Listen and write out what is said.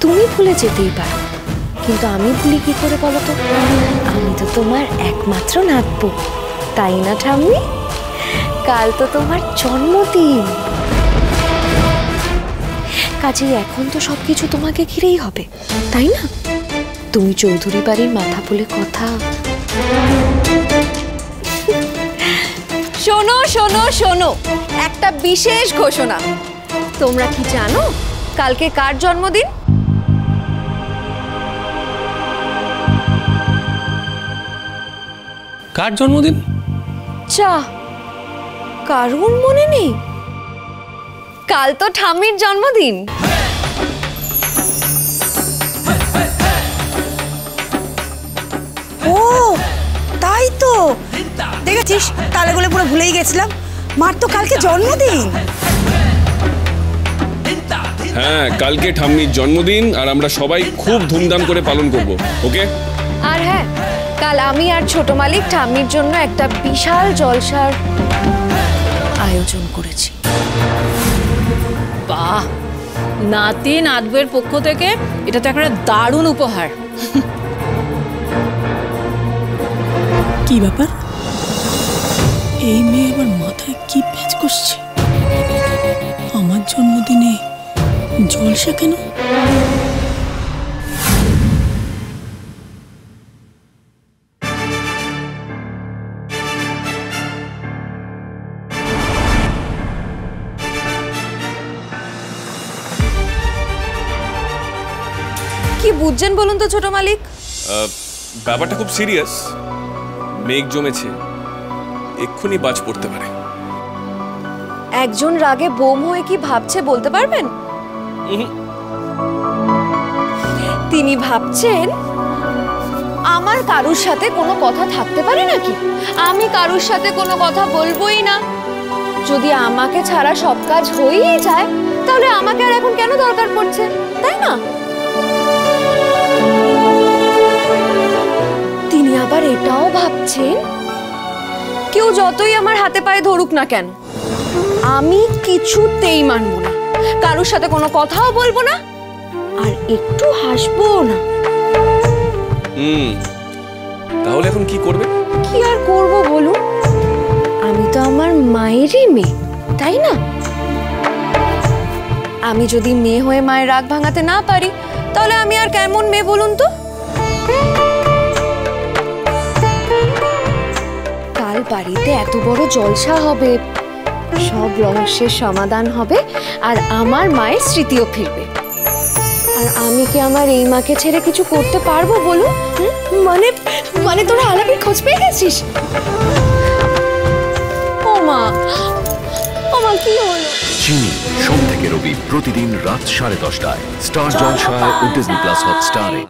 তুমি ভুলে যেতেই পারো, কিন্তু আমি ভুলি কি করে বলো তো? আমি তো তোমার একমাত্র নাতবো, তাই না ঠাম্মি? কাল তো তোমার জন্মদিন, কাজেই এখন তো সবকিছু তোমাকে ঘিরেই হবে, তাই না? তুমি চৌধুরী বাড়ির মাথা বলে কথা। শোনো শোনো শোনো, একটা বিশেষ ঘোষণা। তোমরা কি জানো কালকে কার জন্মদিন? কার জন্মদিন? চা, কারণ মনে নেই? কাল তো ঠাম্মির জন্মদিন। ও তাই তো, দেখেছিস তালে বলে পুরো ভুলেই গেছিলাম, মার তো কালকে জন্মদিন। হ্যাঁ, কালকে ঠাম্মির জন্মদিন আর আমরা সবাই খুব ধুমধাম করে পালন করব, ওকে? আর হ্যাঁ, কাল আমি আর ছোট মালিক ঠাম্মির জন্য একটা বিশাল জলসার আয়োজন করেছি। বাহ, নাতি নাতবের পক্ষ থেকে এটা তো একটা দারুণ উপহার। কি ব্যাপার, এই মেয়ে আবার মাথায় কি পেঁচ করছে? আমার জন্মদিনে জলসা কেন? কি বুঝছেন বলুন তো ছোট মালিক? ব্যাপারটা খুব সিরিয়াস, মেঘ জমেছে, এক্ষুনি বাজ পড়তে পারে। একজন রাগে বোম হয়ে কি ভাবছে বলতে পারবেন? তিনি ভাবছেন আমার কারুর সাথে কোনো কথা থাকতে পারে নাকি? আমি কারুর সাথে কোনো কথা বলবোই না। যদি আমাকে ছাড়া সব কাজ হয়েই যায়, তাহলে আমাকে আর এখন কেন দরকার পড়ছে, তাই না? তিনি আবার এটাও ভাবছেন কেউ যতই আমার হাতে পায়ে ধরুক না কেন, আমি কিছুতেই মানবো না, কারোর সাথে কোনো কথাও বলবো না, আর একটু হাসবো না। তাহলে এখন কি করবে? কি আর করবো বলুন, আমি তো আমার মায়েরই মেয়ে, তাই না? আমি যদি মেয়ে হয়ে মায়ের রাগ ভাঙাতে না পারি, তাহলে আমি আর কেমন মেয়ে বলুন তো? কাল বাড়িতে এত বড় জলসা হবে, সব রহস্যের সমাধান হবে, আর আমার মায়ের স্মৃতিও ফিরবে। আর আমি কি আমার এই মাকে ছেড়ে কিছু করতে পারবো বলুন? মানে মানে তোরা আলাপের খোঁজ পেয়ে গেছিস? ও মা, কি হলো? চিনি সোম থেকে রবি প্রতিদিন রাত 10:30টায় স্টার জলসায় ও ডিজনি প্লাস হটস্টারে।